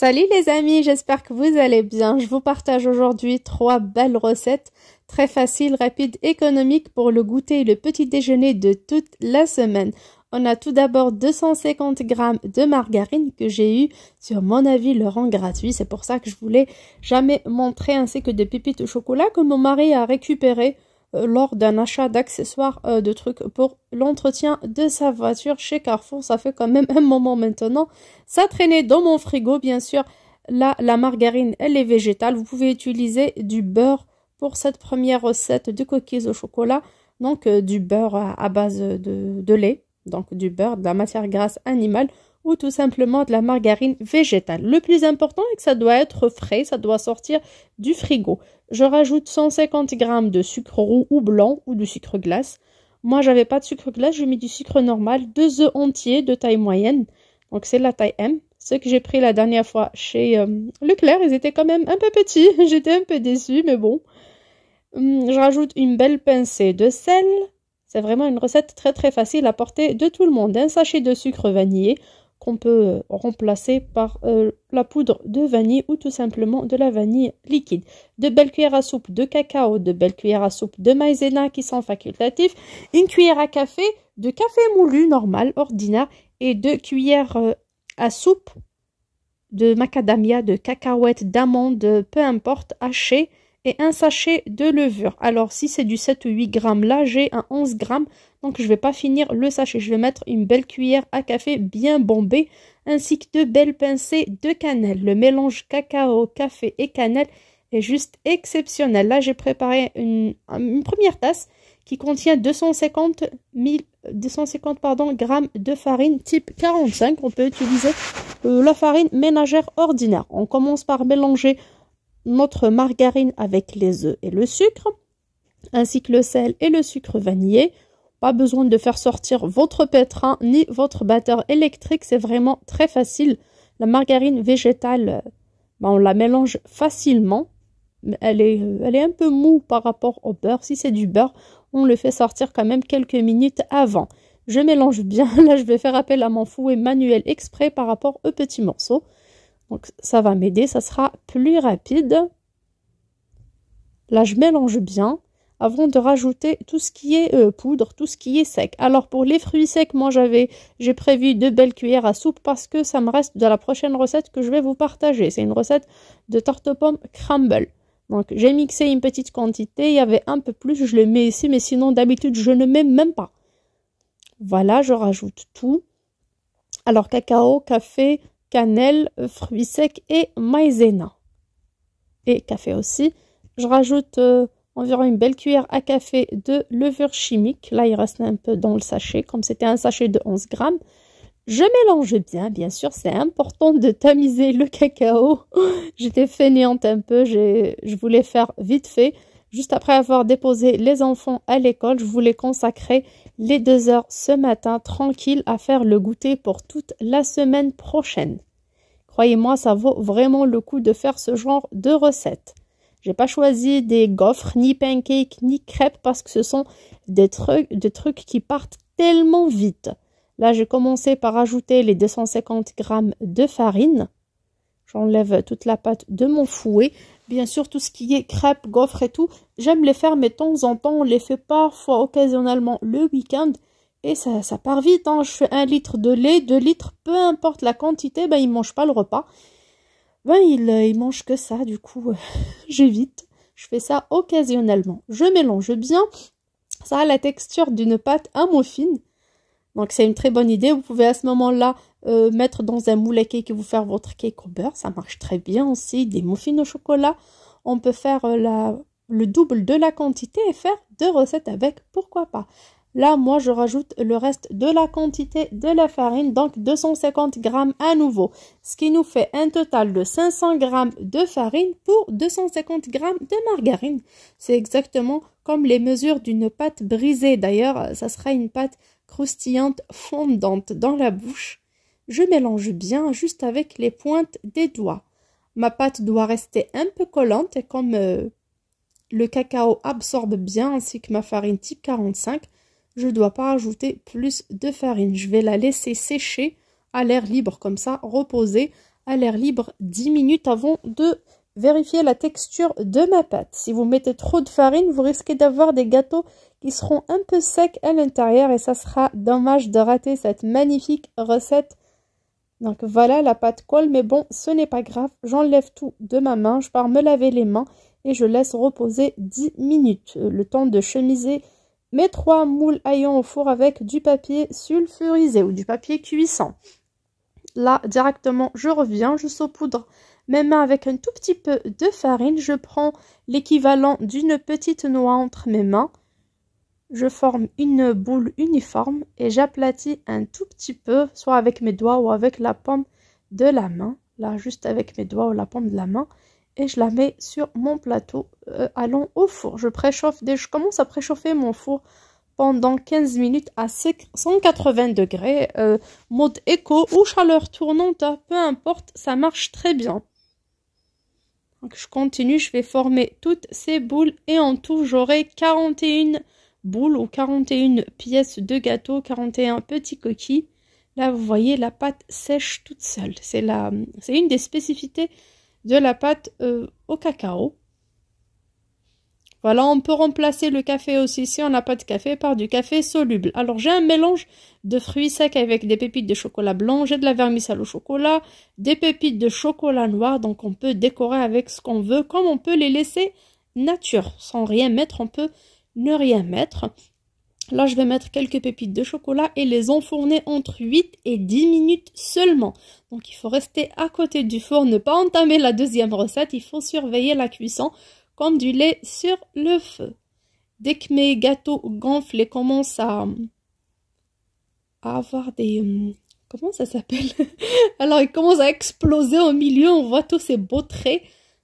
Salut les amis, j'espère que vous allez bien. Je vous partage aujourd'hui 3 belles recettes très faciles, rapides, économiques pour le goûter et le petit déjeuner de toute la semaine. On a tout d'abord 250 g de margarine que j'ai eu sur mon avis le rang gratuit. C'est pour ça que je voulais jamais montrer, ainsi que des pépites au chocolat que mon mari a récupéré lors d'un achat d'accessoires de trucs pour l'entretien de sa voiture chez Carrefour. Ça fait quand même un moment maintenant. Ça traînait dans mon frigo, bien sûr. Là, la margarine, elle est végétale. Vous pouvez utiliser du beurre pour cette première recette de cookies au chocolat. Donc, du beurre à base de lait. Donc, du beurre, de la matière grasse animale ou tout simplement de la margarine végétale. Le plus important est que ça doit être frais, ça doit sortir du frigo. Je rajoute 150 g de sucre roux ou blanc ou du sucre glace. Moi, j'avais pas de sucre glace, j'ai mis du sucre normal. 2 œufs entiers de taille moyenne, donc c'est la taille M. Ceux que j'ai pris la dernière fois chez Leclerc, ils étaient quand même un peu petits. J'étais un peu déçue, mais bon. Je rajoute une belle pincée de sel. C'est vraiment une recette très très facile à porter de tout le monde. Un sachet de sucre vanillé qu'on peut remplacer par la poudre de vanille ou tout simplement de la vanille liquide. 2 belles cuillères à soupe de cacao, 2 belles cuillères à soupe de maïzena qui sont facultatifs, une cuillère à café de café moulu normal, ordinaire, et 2 cuillères à soupe de macadamia, de cacahuètes, d'amandes, peu importe, hachées, et un sachet de levure. Alors si c'est du 7 ou 8 grammes, là j'ai un 11 grammes, donc je ne vais pas finir le sachet. Je vais mettre une belle cuillère à café bien bombée, ainsi que 2 belles pincées de cannelle. Le mélange cacao, café et cannelle est juste exceptionnel. Là j'ai préparé une première tasse qui contient 250 grammes de farine type 45. On peut utiliser la farine ménagère ordinaire. On commence par mélanger notre margarine avec les œufs et le sucre, ainsi que le sel et le sucre vanillé. Pas besoin de faire sortir votre pétrin ni votre batteur électrique, c'est vraiment très facile. La margarine végétale, on la mélange facilement. Elle est un peu mou par rapport au beurre. Si c'est du beurre, on le fait sortir quand même quelques minutes avant. Je mélange bien. Là, je vais faire appel à mon fouet manuel exprès par rapport aux petits morceaux. Donc, ça va m'aider, ça sera plus rapide. Là, je mélange bien avant de rajouter tout ce qui est poudre, tout ce qui est sec. Alors, pour les fruits secs, moi, j'ai prévu 2 belles cuillères à soupe parce que ça me reste de la prochaine recette que je vais vous partager. C'est une recette de tarte aux pommes crumble. Donc, j'ai mixé une petite quantité. Il y avait un peu plus, je le mets ici, mais sinon, d'habitude, je ne mets même pas. Voilà, je rajoute tout. Alors, cacao, café, cannelle, fruits secs et maïzena. Et café aussi. Je rajoute environ une belle cuillère à café de levure chimique. Là, il reste un peu dans le sachet, comme c'était un sachet de 11 grammes. Je mélange bien sûr, c'est important de tamiser le cacao. J'étais fainéante un peu, je voulais faire vite fait. Juste après avoir déposé les enfants à l'école, je voulais consacrer les 2 heures ce matin tranquille à faire le goûter pour toute la semaine prochaine. Croyez-moi, ça vaut vraiment le coup de faire ce genre de recette. J'ai pas choisi des gaufres, ni pancakes, ni crêpes parce que ce sont des trucs qui partent tellement vite. Là, j'ai commencé par ajouter les 250 grammes de farine. J'enlève toute la pâte de mon fouet. Bien sûr, tout ce qui est crêpes, gaufres et tout, j'aime les faire, mais de temps en temps, on les fait parfois occasionnellement le week-end. Et ça part vite, hein. Je fais 1 litre de lait, 2 litres, peu importe la quantité, ils ne mangent pas le repas. Ils mangent que ça, du coup, j'évite. Je fais ça occasionnellement. Je mélange bien. Ça a la texture d'une pâte à muffin. Donc, c'est une très bonne idée. Vous pouvez à ce moment-là mettre dans un moule à cake et vous faire votre cake au beurre. Ça marche très bien aussi. Des muffins au chocolat. On peut faire le double de la quantité et faire 2 recettes avec. Pourquoi pas? Là, moi, je rajoute le reste de la quantité de la farine, donc 250 grammes à nouveau. Ce qui nous fait un total de 500 grammes de farine pour 250 grammes de margarine. C'est exactement comme les mesures d'une pâte brisée. D'ailleurs, ça sera une pâte croustillante, fondante dans la bouche. Je mélange bien juste avec les pointes des doigts. Ma pâte doit rester un peu collante et comme le cacao absorbe bien ainsi que ma farine type 45, je ne dois pas ajouter plus de farine. Je vais la laisser sécher à l'air libre comme ça, reposer à l'air libre 10 minutes avant de vérifier la texture de ma pâte. Si vous mettez trop de farine, vous risquez d'avoir des gâteaux qui seront un peu secs à l'intérieur et ça sera dommage de rater cette magnifique recette. Donc voilà, la pâte colle, mais bon, ce n'est pas grave. J'enlève tout de ma main, je pars me laver les mains et je laisse reposer 10 minutes. Le temps de chemiser mes 3 moules haillons au four avec du papier sulfurisé ou du papier cuisson. Là, directement, je reviens, je saupoudre mes mains avec un tout petit peu de farine. Je prends l'équivalent d'une petite noix entre mes mains. Je forme une boule uniforme et j'aplatis un tout petit peu, soit avec mes doigts ou avec la paume de la main. Là, juste avec mes doigts ou la paume de la main. Et je la mets sur mon plateau. Allons au four. Je commence à préchauffer mon four pendant 15 minutes à 180 degrés. Mode éco ou chaleur tournante, peu importe, ça marche très bien. Donc je continue, je vais former toutes ces boules et en tout j'aurai 41 boules ou 41 pièces de gâteau, 41 petits coquilles. Là vous voyez la pâte sèche toute seule. C'est une des spécificités de la pâte au cacao. Voilà, on peut remplacer le café aussi si on n'a pas de café par du café soluble. Alors j'ai un mélange de fruits secs avec des pépites de chocolat blanc, j'ai de la vermicelle au chocolat, des pépites de chocolat noir, donc on peut décorer avec ce qu'on veut, comme on peut les laisser nature, sans rien mettre, on peut ne rien mettre. Là je vais mettre quelques pépites de chocolat et les enfourner entre 8 et 10 minutes seulement. Donc il faut rester à côté du four, ne pas entamer la deuxième recette, il faut surveiller la cuisson comme du lait sur le feu. Dès que mes gâteaux gonflent et commencent à avoir des... comment ça s'appelle? Alors, ils commencent à exploser au milieu, on voit tous ces beaux traits.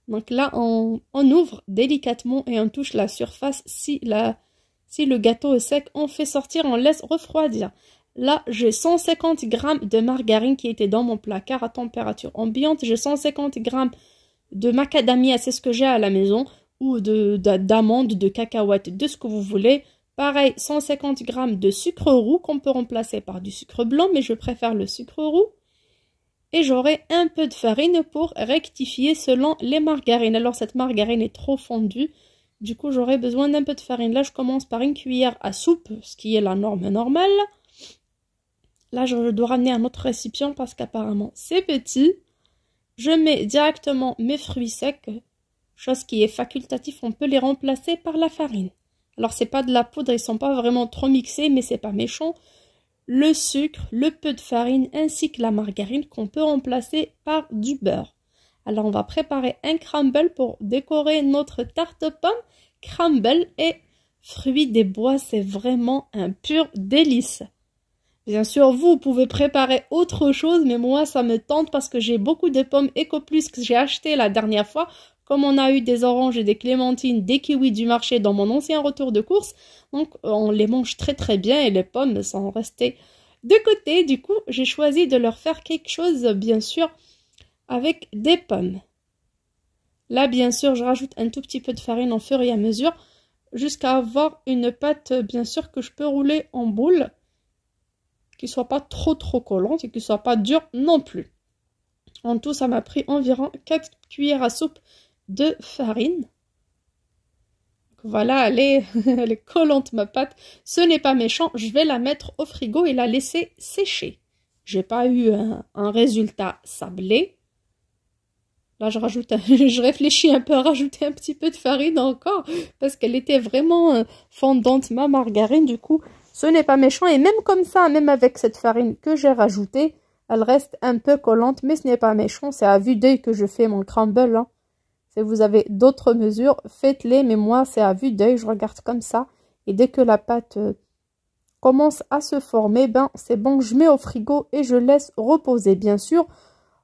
Donc là, on ouvre délicatement et on touche la surface. Si le gâteau est sec, on fait sortir, on laisse refroidir. Là, j'ai 150 g de margarine qui était dans mon placard à température ambiante. J'ai 150 g de macadamia, c'est ce que j'ai à la maison, ou d'amandes, de cacahuètes, de ce que vous voulez. Pareil, 150 g de sucre roux qu'on peut remplacer par du sucre blanc, mais je préfère le sucre roux. Et j'aurai un peu de farine pour rectifier selon les margarines. Alors cette margarine est trop fondue, du coup j'aurai besoin d'un peu de farine. Là je commence par une cuillère à soupe, ce qui est la norme normale. Là je dois ramener un autre récipient parce qu'apparemment c'est petit. Je mets directement mes fruits secs, chose qui est facultative, on peut les remplacer par la farine. Alors c'est pas de la poudre, ils sont pas vraiment trop mixés, mais c'est pas méchant. Le sucre, le peu de farine ainsi que la margarine qu'on peut remplacer par du beurre. Alors on va préparer un crumble pour décorer notre tarte pomme. Crumble et fruits des bois, c'est vraiment un pur délice. Bien sûr, vous pouvez préparer autre chose, mais moi, ça me tente parce que j'ai beaucoup de pommes EcoPlus que j'ai achetées la dernière fois. Comme on a eu des oranges et des clémentines, des kiwis du marché dans mon ancien retour de course, donc on les mange très très bien et les pommes sont restées de côté. Du coup, j'ai choisi de leur faire quelque chose, bien sûr, avec des pommes. Là, bien sûr, je rajoute un tout petit peu de farine au fur et à mesure, jusqu'à avoir une pâte, bien sûr, que je peux rouler en boule, qui soit pas trop collante et qui soit pas dure non plus. En tout, ça m'a pris environ 4 cuillères à soupe de farine. Voilà, elle est collante ma pâte. Ce n'est pas méchant, je vais la mettre au frigo et la laisser sécher. J'ai pas eu un résultat sablé. Là, je réfléchis un peu à rajouter un petit peu de farine encore parce qu'elle était vraiment fondante ma margarine. Du coup, ce n'est pas méchant et même comme ça, même avec cette farine que j'ai rajoutée, elle reste un peu collante, mais ce n'est pas méchant. C'est à vue d'œil que je fais mon crumble. Hein. Si vous avez d'autres mesures, faites-les, mais moi, c'est à vue d'œil. Je regarde comme ça. Et dès que la pâte commence à se former, ben c'est bon, je mets au frigo et je laisse reposer. Bien sûr,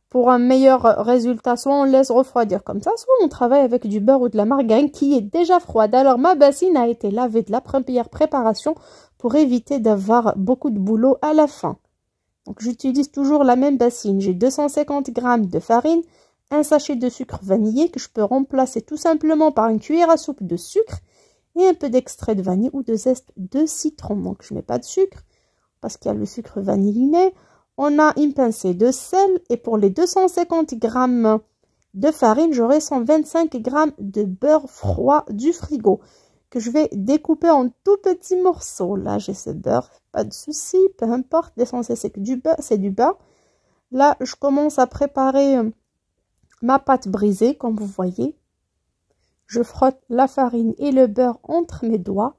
pour un meilleur résultat, soit on laisse refroidir comme ça, soit on travaille avec du beurre ou de la margarine qui est déjà froide. Alors, ma bassine a été lavée de la première préparation pour éviter d'avoir beaucoup de boulot à la fin. Donc, j'utilise toujours la même bassine. J'ai 250 g de farine, un sachet de sucre vanillé que je peux remplacer tout simplement par une cuillère à soupe de sucre et un peu d'extrait de vanille ou de zeste de citron. Donc, je ne mets pas de sucre parce qu'il y a le sucre vanilliné. On a une pincée de sel et pour les 250 g de farine, j'aurai 125 g de beurre froid du frigo que je vais découper en tout petits morceaux. Là, j'ai ce beurre, pas de souci, peu importe. L'essentiel, c'est que c'est du beurre. Là, je commence à préparer ma pâte brisée, comme vous voyez. Je frotte la farine et le beurre entre mes doigts.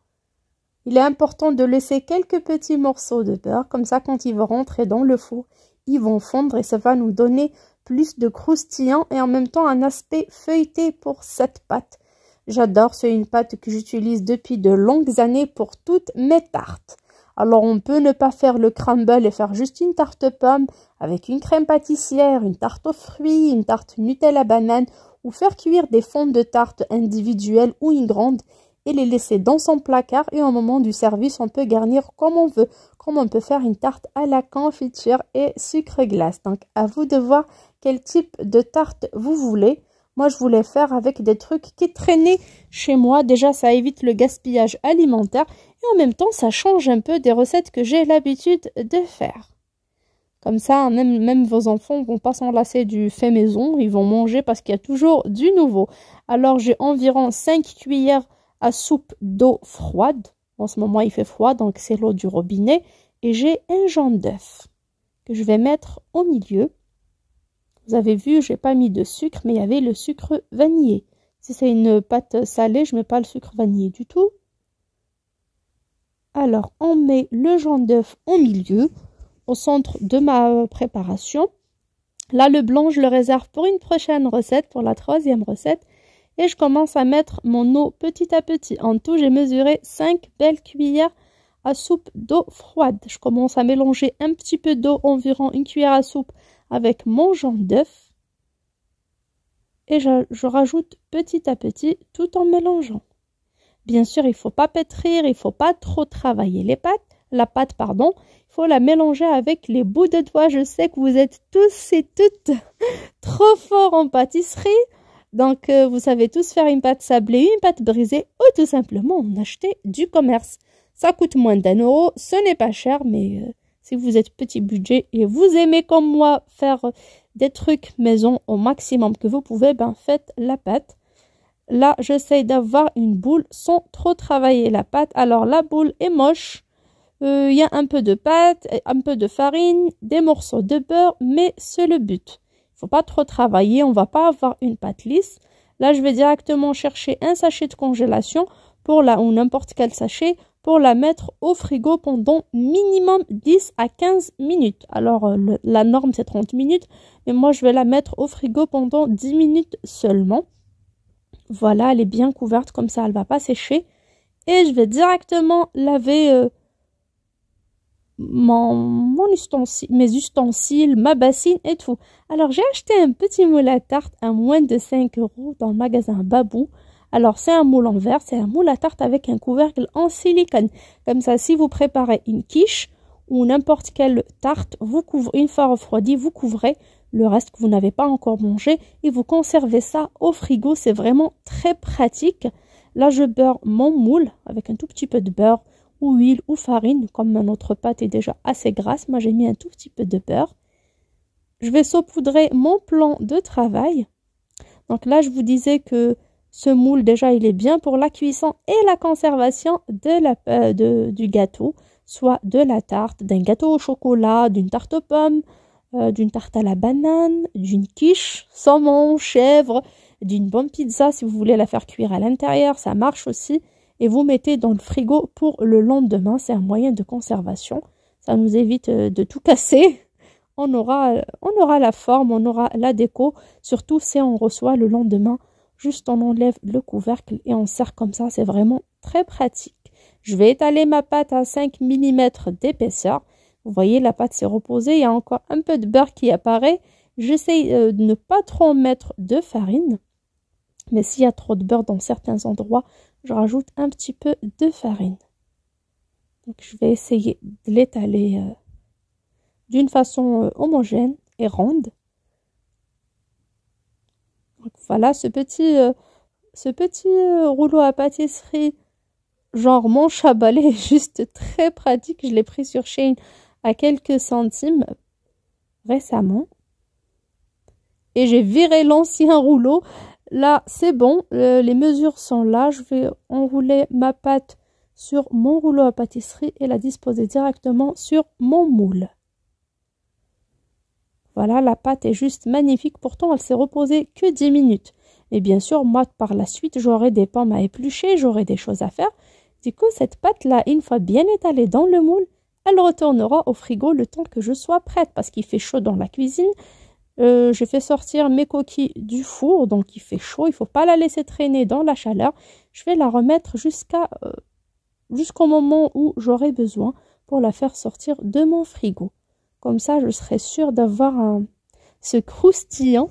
Il est important de laisser quelques petits morceaux de beurre, comme ça, quand ils vont rentrer dans le four, ils vont fondre et ça va nous donner plus de croustillant et en même temps un aspect feuilleté pour cette pâte. J'adore, c'est une pâte que j'utilise depuis de longues années pour toutes mes tartes. Alors on peut ne pas faire le crumble et faire juste une tarte pomme avec une crème pâtissière, une tarte aux fruits, une tarte Nutella banane ou faire cuire des fonds de tarte individuelles ou une grande et les laisser dans son placard et au moment du service on peut garnir comme on veut, comme on peut faire une tarte à la confiture et sucre glace. Donc à vous de voir quel type de tarte vous voulez. Moi, je voulais faire avec des trucs qui traînaient chez moi. Déjà, ça évite le gaspillage alimentaire et en même temps, ça change un peu des recettes que j'ai l'habitude de faire. Comme ça, même vos enfants ne vont pas s'enlacer du fait maison. Ils vont manger parce qu'il y a toujours du nouveau. Alors, j'ai environ 5 cuillères à soupe d'eau froide. En ce moment, il fait froid, donc c'est l'eau du robinet. Et j'ai un jaune d'œuf que je vais mettre au milieu. Vous avez vu, j'ai pas mis de sucre, mais il y avait le sucre vanillé. Si c'est une pâte salée, je mets pas le sucre vanillé du tout. Alors, on met le jaune d'œuf au milieu, au centre de ma préparation. Là, le blanc, je le réserve pour une prochaine recette, pour la 3e recette. Et je commence à mettre mon eau petit à petit. En tout, j'ai mesuré 5 belles cuillères à soupe d'eau froide. Je commence à mélanger un petit peu d'eau, environ une cuillère à soupe, avec mon jaune d'œuf et je rajoute petit à petit tout en mélangeant. Bien sûr, il ne faut pas pétrir, il ne faut pas trop travailler la pâte, pardon. Il faut la mélanger avec les bouts de doigts. Je sais que vous êtes tous et toutes trop forts en pâtisserie. Donc, vous savez tous faire une pâte sablée, une pâte brisée ou tout simplement en acheter du commerce. Ça coûte moins d'1 €, ce n'est pas cher, mais... si vous êtes petit budget et vous aimez comme moi faire des trucs maison au maximum que vous pouvez, ben faites la pâte. Là, j'essaye d'avoir une boule sans trop travailler la pâte. Alors, la boule est moche. Il y a un peu de pâte, un peu de farine, des morceaux de beurre, mais c'est le but. Il ne faut pas trop travailler, on ne va pas avoir une pâte lisse. Là, je vais directement chercher un sachet de congélation ou n'importe quel sachet pour la mettre au frigo pendant minimum 10 à 15 minutes. Alors, la norme, c'est 30 minutes, mais moi, je vais la mettre au frigo pendant 10 minutes seulement. Voilà, elle est bien couverte, comme ça, elle ne va pas sécher. Et je vais directement laver mes ustensiles, ma bassine et tout. Alors, j'ai acheté un petit moule à tarte à moins de 5 € dans le magasin Babou. Alors, c'est un moule en verre, c'est un moule à tarte avec un couvercle en silicone. Comme ça, si vous préparez une quiche ou n'importe quelle tarte, vous couvrez, une fois refroidie, vous couvrez le reste que vous n'avez pas encore mangé et vous conservez ça au frigo. C'est vraiment très pratique. Là, je beurre mon moule avec un tout petit peu de beurre ou huile ou farine. Comme notre pâte est déjà assez grasse, moi, j'ai mis un tout petit peu de beurre. Je vais saupoudrer mon plan de travail. Donc là, je vous disais que ce moule, déjà, il est bien pour la cuisson et la conservation du gâteau, soit de la tarte, d'un gâteau au chocolat, d'une tarte aux pommes, d'une tarte à la banane, d'une quiche, saumon, chèvre, d'une bonne pizza si vous voulez la faire cuire à l'intérieur, ça marche aussi. Et vous mettez dans le frigo pour le lendemain, c'est un moyen de conservation. Ça nous évite de tout casser. On aura la forme, on aura la déco, surtout si on reçoit le lendemain. Juste on enlève le couvercle et on sert comme ça, c'est vraiment très pratique. Je vais étaler ma pâte à 5 mm d'épaisseur. Vous voyez, la pâte s'est reposée, il y a encore un peu de beurre qui apparaît. J'essaye de ne pas trop mettre de farine. Mais s'il y a trop de beurre dans certains endroits, je rajoute un petit peu de farine. Donc je vais essayer de l'étaler d'une façon homogène et ronde. Donc voilà, ce petit rouleau à pâtisserie, genre manche à balai, est juste très pratique. Je l'ai pris sur Shein à quelques centimes. récemment. Et j'ai viré l'ancien rouleau. Là, c'est bon, les mesures sont là. Je vais enrouler ma pâte sur mon rouleau à pâtisserie et la disposer directement sur mon moule. Voilà, la pâte est juste magnifique. Pourtant, elle s'est reposée que 10 minutes. Et bien sûr, moi, par la suite, j'aurai des pommes à éplucher, j'aurai des choses à faire. Du coup, cette pâte-là, une fois bien étalée dans le moule, elle retournera au frigo le temps que je sois prête parce qu'il fait chaud dans la cuisine. J'ai fait sortir mes coquilles du four, donc il fait chaud. Il ne faut pas la laisser traîner dans la chaleur. Je vais la remettre jusqu'au moment où j'aurai besoin pour la faire sortir de mon frigo. Comme ça, je serai sûre d'avoir ce croustillant.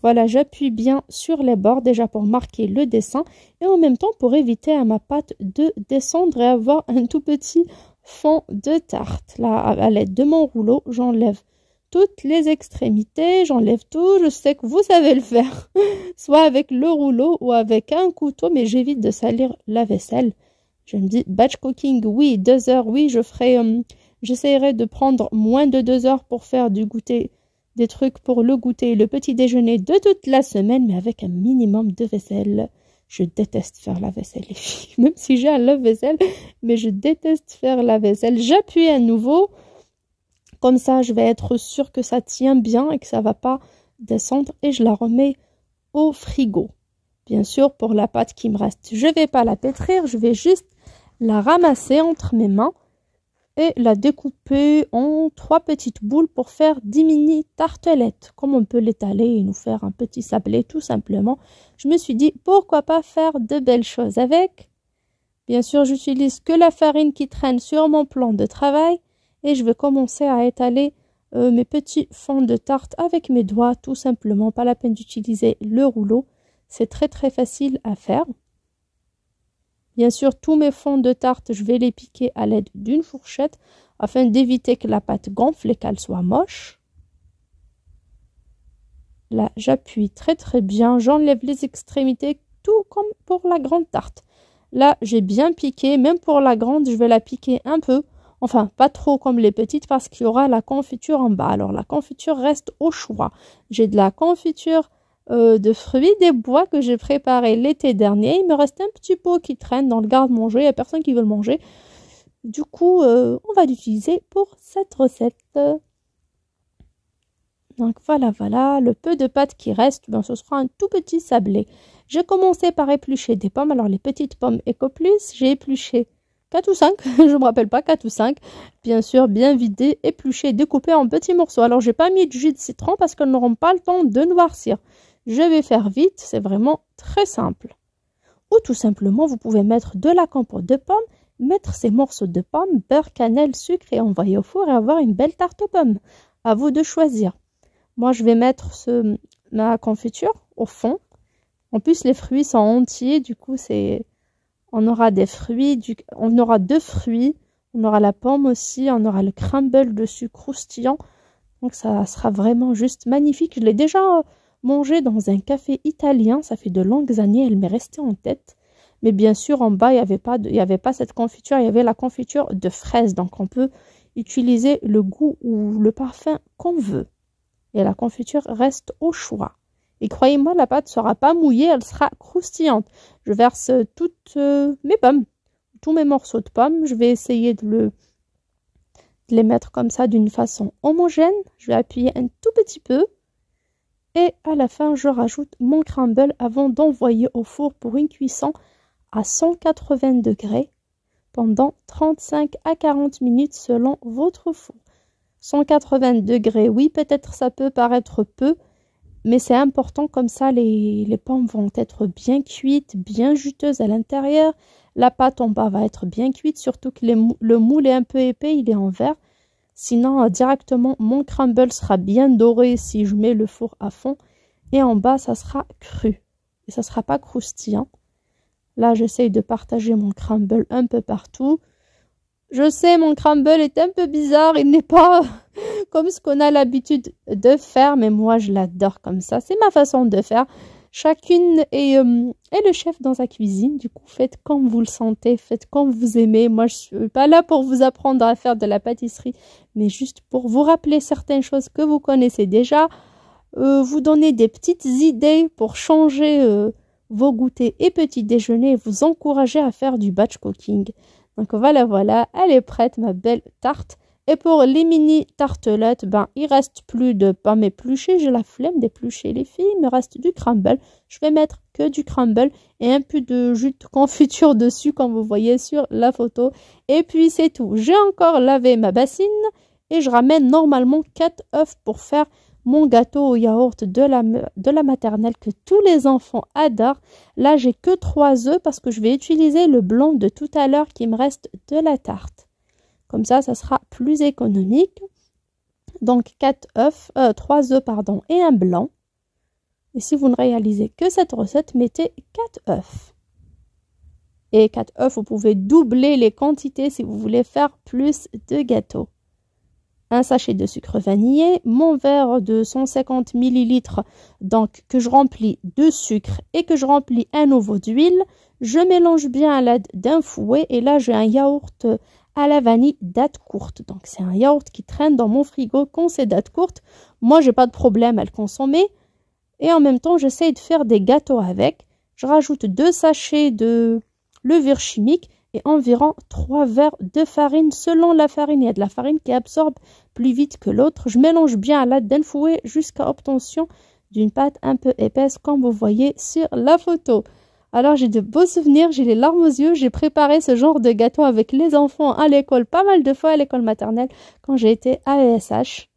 Voilà, j'appuie bien sur les bords déjà pour marquer le dessin et en même temps pour éviter à ma pâte de descendre et avoir un tout petit fond de tarte. Là, à l'aide de mon rouleau, j'enlève toutes les extrémités, j'enlève tout. Je sais que vous savez le faire, soit avec le rouleau ou avec un couteau, mais j'évite de salir la vaisselle. Je me dis, batch cooking, oui, 2 heures, oui, j'essaierai de prendre moins de 2 heures pour faire du goûter, des trucs pour le goûter et le petit déjeuner de toute la semaine, mais avec un minimum de vaisselle. Je déteste faire la vaisselle, les filles, même si j'ai un lave-vaisselle, mais je déteste faire la vaisselle. J'appuie à nouveau, comme ça je vais être sûre que ça tient bien et que ça ne va pas descendre et je la remets au frigo. Bien sûr, pour la pâte qui me reste, je ne vais pas la pétrir, je vais juste la ramasser entre mes mains et la découper en 3 petites boules pour faire 10 mini tartelettes. Comme on peut l'étaler et nous faire un petit sablé tout simplement, je me suis dit pourquoi pas faire de belles choses avec. Bien sûr, j'utilise que la farine qui traîne sur mon plan de travail et je vais commencer à étaler mes petits fonds de tarte avec mes doigts tout simplement. Pas la peine d'utiliser le rouleau, c'est très très facile à faire. Bien sûr, tous mes fonds de tarte, je vais les piquer à l'aide d'une fourchette afin d'éviter que la pâte gonfle et qu'elle soit moche. Là, j'appuie très très bien, j'enlève les extrémités, tout comme pour la grande tarte. Là, j'ai bien piqué, même pour la grande, je vais la piquer un peu. Enfin, pas trop comme les petites parce qu'il y aura la confiture en bas. Alors, la confiture reste au choix. J'ai de la confiture de fruits des bois que j'ai préparé l'été dernier. Il me reste un petit pot qui traîne dans le garde-manger. Il n'y a personne qui veut le manger. Du coup, on va l'utiliser pour cette recette. Donc voilà, le peu de pâte qui reste, ben, ce sera un tout petit sablé. J'ai commencé par éplucher des pommes. Alors, les petites pommes Ecoplus, j'ai épluché 4 ou 5, je ne me rappelle pas, 4 ou 5. Bien sûr, bien vidé, épluché, découpé en petits morceaux. Alors, j'ai pas mis de jus de citron parce qu'elles n'auront pas le temps de noircir. Je vais faire vite, c'est vraiment très simple. Ou tout simplement, vous pouvez mettre de la compote de pommes, mettre ces morceaux de pommes, beurre, cannelle, sucre et envoyer au four et avoir une belle tarte aux pommes. À vous de choisir. Moi, je vais mettre ma confiture au fond. En plus, les fruits sont entiers, du coup, on aura des fruits, on aura 2 fruits, on aura la pomme aussi, on aura le crumble dessus croustillant. Donc, ça sera vraiment juste magnifique. Je l'ai déjà mangé dans un café italien, ça fait de longues années, elle m'est restée en tête. Mais bien sûr, en bas, il n'y avait pas cette confiture, il y avait la confiture de fraises. Donc, on peut utiliser le goût ou le parfum qu'on veut. Et la confiture reste au choix. Et croyez-moi, la pâte ne sera pas mouillée, elle sera croustillante. Je verse toutes mes pommes, tous mes morceaux de pommes. Je vais essayer de les mettre comme ça d'une façon homogène. Je vais appuyer un tout petit peu. Et à la fin, je rajoute mon crumble avant d'envoyer au four pour une cuisson à 180 degrés pendant 35 à 40 minutes selon votre four. 180 degrés, oui, peut-être ça peut paraître peu, mais c'est important, comme ça les pommes vont être bien cuites, bien juteuses à l'intérieur. La pâte en bas va être bien cuite, surtout que le moule est un peu épais, il est en verre. Sinon, directement, mon crumble sera bien doré si je mets le four à fond. Et en bas, ça sera cru. Et ça ne sera pas croustillant. Là, j'essaye de partager mon crumble un peu partout. Je sais, mon crumble est un peu bizarre. Il n'est pas comme ce qu'on a l'habitude de faire. Mais moi, je l'adore comme ça. C'est ma façon de faire. Chacune est le chef dans sa cuisine. Du coup, faites comme vous le sentez, faites comme vous aimez. Moi, je suis pas là pour vous apprendre à faire de la pâtisserie, mais juste pour vous rappeler certaines choses que vous connaissez déjà, vous donner des petites idées pour changer vos goûters et petits déjeuners et vous encourager à faire du batch cooking. Donc voilà, elle est prête, ma belle tarte. Et pour les mini tartelettes, il reste plus de pain épluché. J'ai la flemme d'éplucher les filles. Il me reste du crumble. Je vais mettre que du crumble et un peu de jus de confiture dessus, comme vous voyez sur la photo. Et puis c'est tout. J'ai encore lavé ma bassine et je ramène normalement 4 œufs pour faire mon gâteau au yaourt de la maternelle que tous les enfants adorent. Là, j'ai que 3 œufs parce que je vais utiliser le blanc de tout à l'heure qui me reste de la tarte. Comme ça sera plus économique. Donc 3 œufs et un blanc. Et si vous ne réalisez que cette recette, mettez 4 œufs. Et 4 œufs, vous pouvez doubler les quantités si vous voulez faire plus de gâteaux. Un sachet de sucre vanillé, mon verre de 150 ml donc que je remplis de sucre et que je remplis à nouveau d'huile. Je mélange bien à l'aide d'un fouet et là j'ai un yaourt à la vanille date courte. Donc c'est un yaourt qui traîne dans mon frigo quand c'est date courte. Moi j'ai pas de problème à le consommer et en même temps j'essaye de faire des gâteaux avec. Je rajoute 2 sachets de levure chimique et environ 3 verres de farine. Selon la farine, il y a de la farine qui absorbe plus vite que l'autre. Je mélange bien à l'aide d'un fouet jusqu'à obtention d'une pâte un peu épaisse comme vous voyez sur la photo. Alors j'ai de beaux souvenirs, j'ai les larmes aux yeux. J'ai préparé ce genre de gâteau avec les enfants à l'école pas mal de fois à l'école maternelle quand j'ai été à ESH.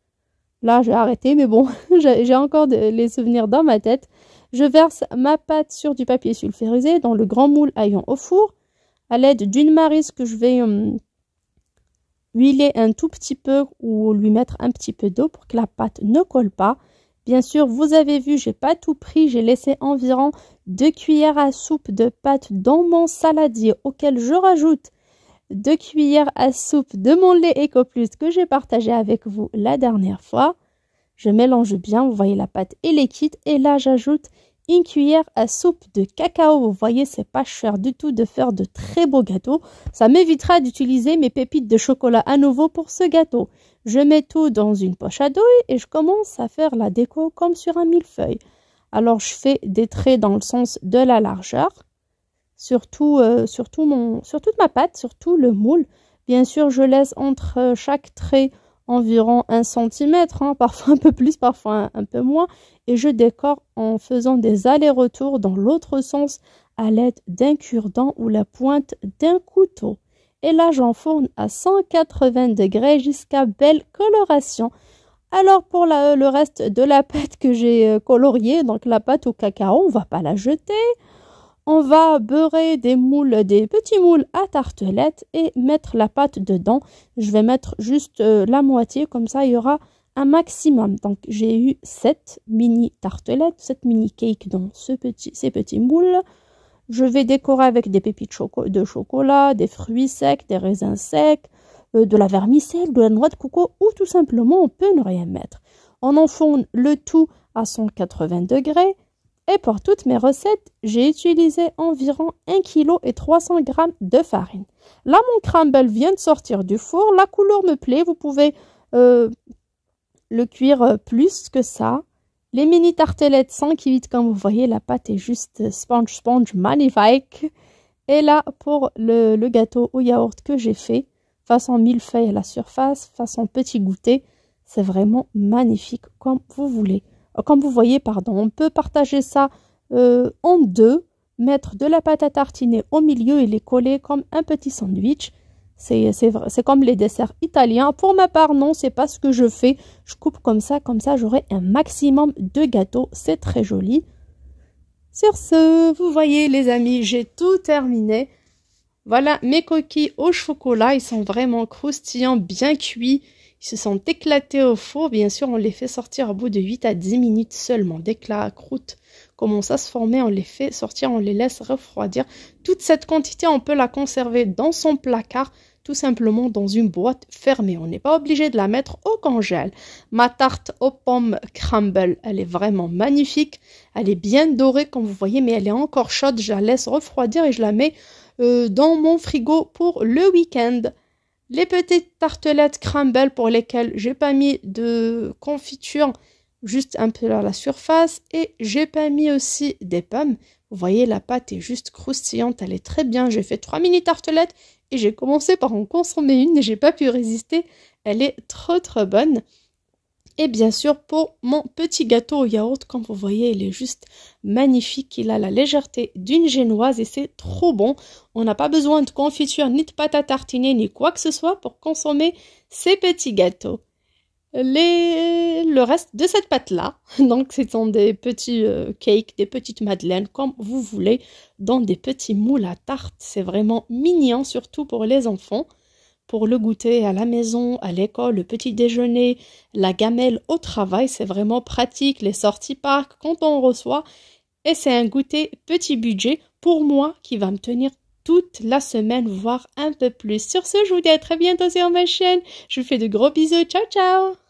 Là j'ai arrêté mais bon, j'ai encore les souvenirs dans ma tête. Je verse ma pâte sur du papier sulfurisé dans le grand moule à ion au four. À l'aide d'une maryse que je vais huiler un tout petit peu ou lui mettre un petit peu d'eau pour que la pâte ne colle pas. Bien sûr, vous avez vu, j'ai pas tout pris, j'ai laissé environ 2 cuillères à soupe de pâte dans mon saladier auquel je rajoute 2 cuillères à soupe de mon lait EcoPlus que j'ai partagé avec vous la dernière fois. Je mélange bien, vous voyez la pâte est liquide et là j'ajoute 1 cuillère à soupe de cacao. Vous voyez, c'est pas cher du tout de faire de très beaux gâteaux. Ça m'évitera d'utiliser mes pépites de chocolat à nouveau pour ce gâteau. Je mets tout dans une poche à douille et je commence à faire la déco comme sur un millefeuille. Alors, je fais des traits dans le sens de la largeur. Sur toute ma pâte, sur tout le moule. Bien sûr, je laisse entre chaque trait environ 1 cm, parfois un peu plus, parfois un peu moins. Et je décore en faisant des allers-retours dans l'autre sens à l'aide d'un cure-dent ou la pointe d'un couteau. Et là, j'enfourne à 180 degrés jusqu'à belle coloration. Alors, pour le reste de la pâte que j'ai coloriée, donc la pâte au cacao, on ne va pas la jeter. On va beurrer des petits moules à tartelettes et mettre la pâte dedans. Je vais mettre juste la moitié, comme ça il y aura un maximum. Donc j'ai eu 7 mini tartelettes, 7 mini cakes dans ces petits moules. Je vais décorer avec des pépites de chocolat, des fruits secs, des raisins secs, de la vermicelle, de la noix de coco ou tout simplement on peut ne rien mettre. On enfourne le tout à 180 degrés. Et pour toutes mes recettes, j'ai utilisé environ 1 kg et 300 g de farine. Là, mon crumble vient de sortir du four. La couleur me plaît. Vous pouvez le cuire plus que ça. Les mini tartelettes sont cuites. Comme vous voyez, la pâte est juste sponge magnifique. Et là, pour le gâteau au yaourt que j'ai fait, façon millefeuille à la surface, façon petit goûter, c'est vraiment magnifique comme vous voulez. Comme vous voyez, on peut partager ça en deux, mettre de la pâte à tartiner au milieu et les coller comme un petit sandwich. C'est comme les desserts italiens. Pour ma part, non, c'est pas ce que je fais. Je coupe comme ça j'aurai un maximum de gâteaux. C'est très joli. Sur ce, vous voyez les amis, j'ai tout terminé. Voilà mes coquilles au chocolat. Ils sont vraiment croustillants, bien cuits. Ils se sont éclatés au four. Bien sûr, on les fait sortir au bout de 8 à 10 minutes seulement. Dès que la croûte commence à se former, on les fait sortir, on les laisse refroidir. Toute cette quantité, on peut la conserver dans son placard. tout simplement dans une boîte fermée. On n'est pas obligé de la mettre au congèle. Ma tarte aux pommes crumble, elle est vraiment magnifique. Elle est bien dorée comme vous voyez, mais elle est encore chaude. Je la laisse refroidir et je la mets dans mon frigo pour le week-end. Les petites tartelettes crumble pour lesquelles j'ai pas mis de confiture, juste un peu à la surface, et j'ai pas mis aussi des pommes. Vous voyez, la pâte est juste croustillante, elle est très bien. J'ai fait 3 mini tartelettes et j'ai commencé par en consommer une et j'ai pas pu résister. Elle est trop bonne. Et bien sûr, pour mon petit gâteau au yaourt, comme vous voyez, il est juste magnifique. Il a la légèreté d'une génoise et c'est trop bon. On n'a pas besoin de confiture, ni de pâte à tartiner, ni quoi que ce soit pour consommer ces petits gâteaux. Le reste de cette pâte-là, donc ce sont des petits cakes, des petites madeleines, comme vous voulez, dans des petits moules à tarte. C'est vraiment mignon, surtout pour les enfants. Pour le goûter à la maison, à l'école, le petit déjeuner, la gamelle au travail, c'est vraiment pratique, les sorties parcs quand on reçoit. Et c'est un goûter petit budget pour moi qui va me tenir toute la semaine, voire un peu plus. Sur ce, je vous dis à très bientôt sur ma chaîne. Je vous fais de gros bisous. Ciao, ciao!